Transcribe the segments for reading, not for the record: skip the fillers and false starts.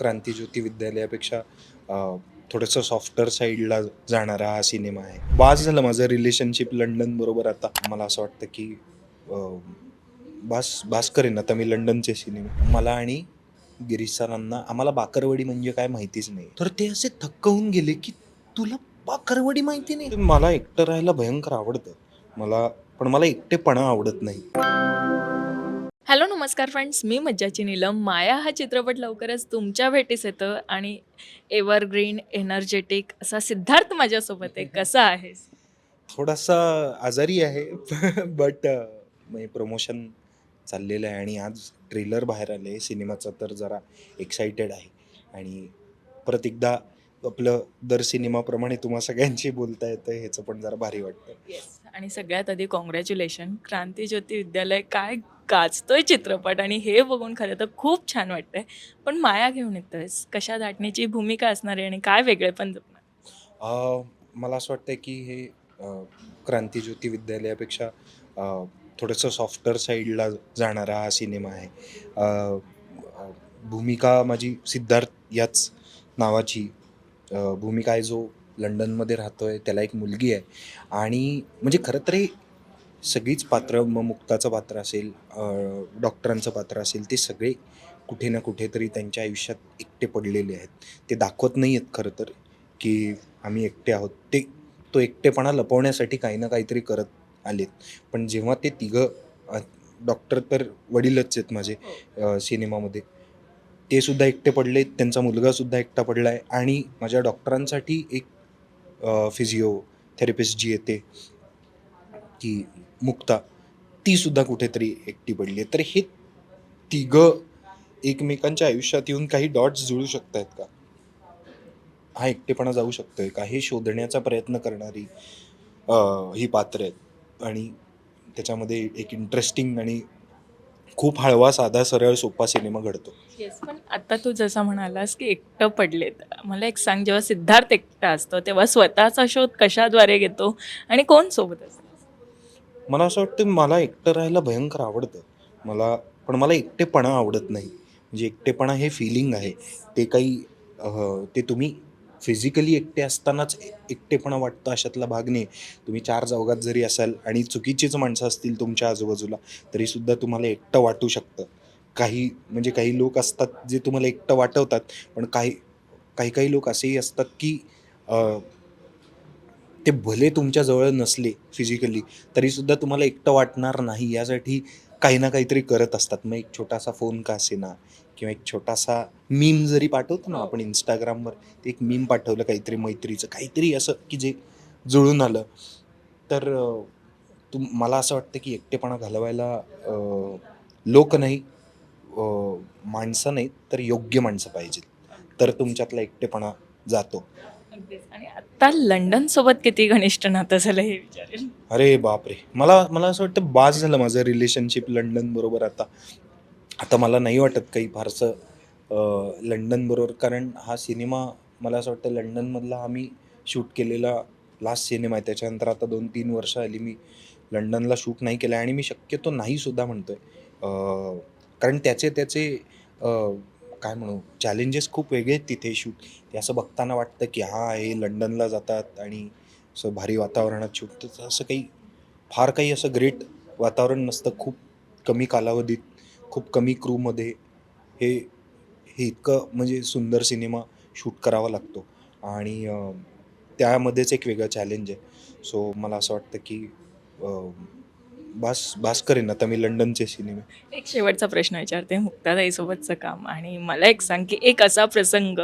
क्रांतीज्योती विद्यालयापेक्षा थोडंसं सॉफ्टर साईडला जाणारा हा सिनेमा आहे. बास झालं माझं रिलेशनशिप लंडन बरोबर. आता मला असं वाटतं की अ, बास बास करेन आता मी लंडनचे सिनेमे. मला आणि गिरीश सरांना आम्हाला बाकरवडी म्हणजे काय माहितीच नाही. तर ते असे थक्क होऊन गेले की तुला बाकरवडी माहिती नाही. मला एकटं राहायला भयंकर आवडतं. मला एकटेपणा आवडत नाही. हॅलो नमस्कार फ्रेंड्स, मी मज्जाची नीलम. माया हा चित्रपट लवकरच तुमच्या भेटीस येतं आणि एव्हरग्रीन एनर्जेटिक असा सिद्धार्थ माझ्यासोबत आहे. कसा आहेस? थोडासा आजारी आहे बट म्हणजे प्रमोशन चाललेलं आहे आणि आज ट्रेलर बाहेर आलं आहे सिनेमाचं, तर जरा एक्साइटेड आहे. आणि परत एकदा आपलं दर सिनेमाप्रमाणे तुम्हा सगळ्यांशी बोलता येतं, ह्याचं पण जरा भारी वाटतं. येस. आणि सगळ्यात आधी कॉंग्रॅच्युलेशन. क्रांतीज्योती विद्यालय काय गाजतोय चित्रपट आणि हे बघून खरं तर खूप छान वाटतंय. पण माया घेऊन येतोयस. कशा धाटणीची भूमिका असणार आहे आणि काय वेगळेपण जपणार? अ, मला असं वाटतं की हे क्रांतीज्योती विद्यालयापेक्षा अ, थोडंसं सॉफ्टर साईडला जाणारा हा सिनेमा आहे. अ, अ, भूमिका माझी सिद्धार्थ याच नावाची भूमिका आहे, जो लंडनमध्ये राहतो आहे. त्याला एक मुलगी आहे आणि म्हणजे खरं तर हे सगळीच पात्र, मग मुक्ताचं पात्र असेल, डॉक्टरांचं पात्र असेल, ते सगळे कुठे ना कुठेतरी त्यांच्या आयुष्यात एकटे पडलेले आहेत. ते दाखवत नाही आहेत खरं तर, की आम्ही एकटे आहोत. तो एकटेपणा लपवण्यासाठी काही ना काहीतरी करत आलेत. पण जेव्हा ते तिघं डॉक्टर तर वडीलच आहेत माझे सिनेमामध्ये. ते सुद्धा एकटे पडलेत, त्यांचा मुलगासुद्धा एकटा पडला आहे आणि माझ्या डॉक्टरांसाठी एक फिजिओथेरपिस्ट जी येते, की मुक्ता, ती सुद्धा कुठेतरी एकटी पडली आहे. तर हे तिघं एकमेकांच्या आयुष्यात येऊन काही डॉट्स जुळू शकतायत का? हा एकटेपणा जाऊ शकतोय का? हे शोधण्याचा प्रयत्न करणारी ही पात्र आहेत. आणि त्याच्यामध्ये एक इंटरेस्टिंग आणि खूप हळवा, साधा, सरळ, सोपा सिनेमा घडतो. येस. पण आता तू जसं म्हणालास, की एकटं पडलेत. मला एक सांग, जेव्हा सिद्धार्थ एकटा असतो, तेव्हा स्वतःचा शोध कशाद्वारे घेतो आणि कोण सोबत असतं? मला असं वाटतं मला एकटं राहायला भयंकर आवडतं. मला एकटेपणा आवडत नाही. म्हणजे एकटेपणा हे फीलिंग आहे. ते काही ते तुम्ही फिजिकली एकटे असतानाच एकटेपणा वाटतं अशातला भाग नाही. तुम्ही चार चौघात जरी असाल आणि चुकीचीच माणसं असतील तुमच्या आजूबाजूला, तरीसुद्धा तुम्हाला एकटं वाटू शकतं. काही लोक असतात जे तुम्हाला एकटं वाटवतात, पण काही लोक असेही असतात की ते भले तुमच्या जवळ नसले फिजिकली, तरीसुद्धा तुम्हाला एकटं वाटणार नाही यासाठी काही ना काहीतरी करत असतात. मग एक छोटासा फोन का असेना, किंवा एक छोटासा मीम जरी पाठवतो ना आपण Instagramवर, ते एक मीम पाठवलं काहीतरी मैत्रीचं, काहीतरी असं की जे जुळून आलं. तर मला असं वाटतं की एकटेपणा घालवायला लोक नाही, अ, माणसं नाहीत, तर योग्य माणसं पाहिजेत. तर तुमच्यातला एकटेपणा जातो. अगदीच. आणि आता लंडन सोबत किती घनिष्ठ नातं झालं हे विचारेल. अरे बापरे! मला असं वाटतं बास झालं माझं रिलेशनशिप लंडन बरोबर आता. आता मला नाही वाटत काही फारसं लंडन बरोबर, कारण हा सिनेमा मला असं वाटतं लंडनमधला आम्ही शूट केलेला लास्ट सिनेमा आहे. त्याच्यानंतर आता 2-3 वर्ष आली मी लंडनला शूट नाही केलं आहे आणि मी शक्यतो नाही सुद्धा म्हणतोय. कारण त्याचे त्याचे अ, काय म्हणू, चॅलेंजेस खूप वेगळे आहेत तिथे शूट. ते असं बघताना वाटतं की हां, हे लंडनला जातात आणि असं भारी वातावरणात शूट, तर असं काही फार काही असं ग्रेट वातावरण नसतं. खूप कमी कालावधीत, खूप कमी क्रूमध्ये हे हे इतकं म्हणजे सुंदर सिनेमा शूट करावा लागतो आणि त्यामध्येच एक वेगळं चॅलेंज आहे. सो मला असं वाटतं की अ, बास बास करेन आता मी लंडनचे सिनेमे. एक शेवटचा प्रश्न विचारते. मुक्ताताईसोबतचं काम आणि मला एक सांग, की एक असा प्रसंग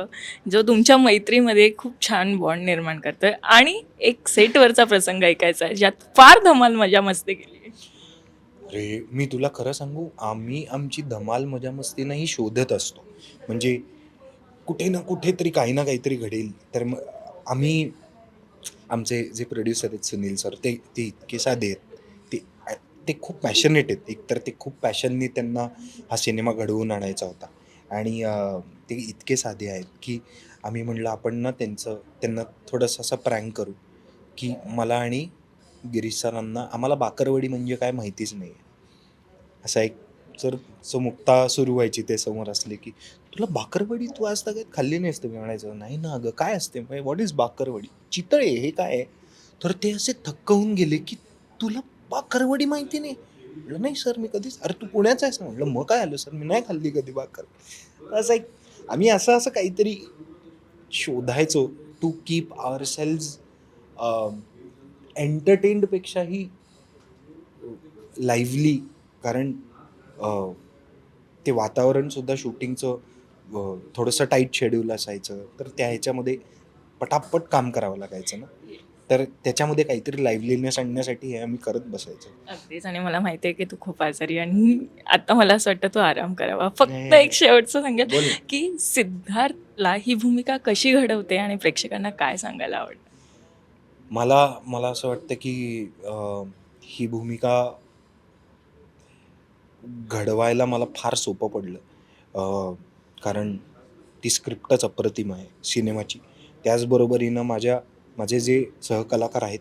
जो तुमच्या मैत्रीमध्ये खूप छान बॉन्ड निर्माण करतोय आणि एक सेटवरचा प्रसंग ऐकायचा आहे, ज्यात फार धमाल मजा मस्ती केली आहे. अरे, मी तुला खरं सांगू, आम्ही आमची धमाल मजा-मस्ती ही शोधत असतो. म्हणजे कुठे ना कुठेतरी काही ना काहीतरी घडेल. तर मग आम्ही, आमचे जे प्रोड्युसर आहेत सुनील सर, ते ते इतके साधे आहेत. ते ते खूप पॅशनेट आहेत. एकतर ते खूप पॅशनने त्यांना हा सिनेमा घडवून आणायचा होता आणि ते इतके साधे आहेत, की आम्ही म्हणलं आपण ना त्यांना थोडंसं असं प्रँक करू, की मला आणि गिरीश सरांना आम्हाला बाकरवडी म्हणजे काय माहितीच नाही. असा एक, जर मुक्ता सुरू व्हायची ते समोर असले, की तुला बाकरवडी तू आज तक खाल्ली नाहीस? तर मी म्हणायचं नाही ना अगं, काय असते व्हॉट इज बाकरवडी? चितळे हे काय आहे? तर ते असे थक्क होऊन गेले की तुला बाकरवडी माहिती नाही? म्हटलं नाही सर मी कधीच. अरे तू पुण्याचा आहेस ना? म्हटलं मग काय आलं सर, मी नाही खाल्ली कधी बाकर. असं एक आम्ही असं असं काहीतरी शोधायचो टू कीप आवर सेल्स एंटरटेनपेक्षाही लाईव्हली. कारण ते वातावरणसुद्धा शूटिंगचं थोडंसं टाईट शेड्यूल असायचं, तर त्या ह्याच्यामध्ये पटापट काम करावं लागायचं ना, तर त्याच्यामध्ये काहीतरी लाईव्हलीनेस आणण्यासाठी हे आम्ही करत बसायचो. अगदीच. आणि मला माहिती आहे की तू खूप आजारी आहे आणि आता मला असं वाटतं तू आराम करावा. फक्त नाही. एक शेवटचं सांगेल बोल ना. की सिद्धार्थला ही भूमिका कशी घडवते आणि प्रेक्षकांना काय सांगायला आवडतं? मला असं वाटतं की ही भूमिका घडवायला मला फार सोपं पडलं. कारण ती स्क्रिप्टच अप्रतिम आहे सिनेमाची. त्याचबरोबरीनं माझे जे सहकलाकार आहेत,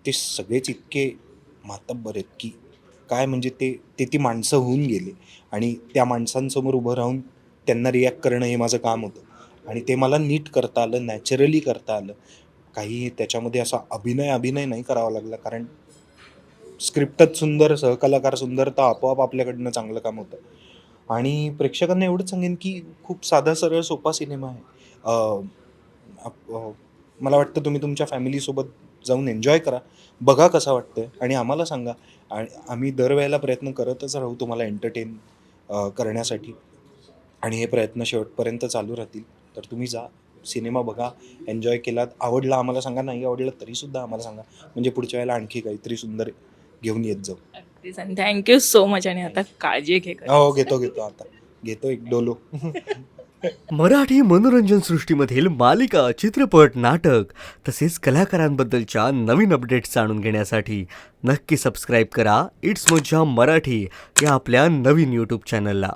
ते सगळेच इतके मातब्बर आहेत की काय म्हणजे ती माणसं होऊन गेले आणि त्या माणसांसमोर उभं राहून त्यांना रिॲक्ट करणं हे माझं काम होतं आणि ते मला नीट करता आलं, नॅचरली करता आलं. काही त्याच्यामध्ये असा अभिनय नाही करावा लागला, कारण स्क्रिप्टच सुंदर, सहकलाकार सुंदर, तर आपोआप आपल्याकडनं चांगलं काम होतं. आणि प्रेक्षकांना एवढंच सांगेन की खूप साधा सरळ सोपा सिनेमा आहे. मला वाटतं तुम्ही तुमच्या फॅमिलीसोबत जाऊन एन्जॉय करा, बघा कसं वाटतंय आणि आम्हाला सांगा. आणि आम्ही दरवेळेला प्रयत्न करतच राहू तुम्हाला एंटरटेन करण्यासाठी आणि हे प्रयत्न शेवटपर्यंत चालू राहतील. तर तुम्ही जा, सिनेमा बघा, एन्जॉय केलात, आवडला आम्हाला सांगा, नाही आवडलं तरीसुद्धा आम्हाला सांगा, म्हणजे पुढच्या वेळेला आणखी काहीतरी सुंदर घेऊन येत जाऊ. अगदीच. आणि थँक्यू सो मच. आणि आता काळजी घे. हो घेतो आता घेतो एक डोलो. मराठी मनोरंजन सृष्टीमधील मालिका, चित्रपट, नाटक तसेच कलाकारांबद्दलच्या नवीन अपडेट्स जाणून घेण्यासाठी नक्की सबस्क्राईब करा इट्स मज्जा मराठी या आपल्या नवीन यूट्यूब चॅनलला.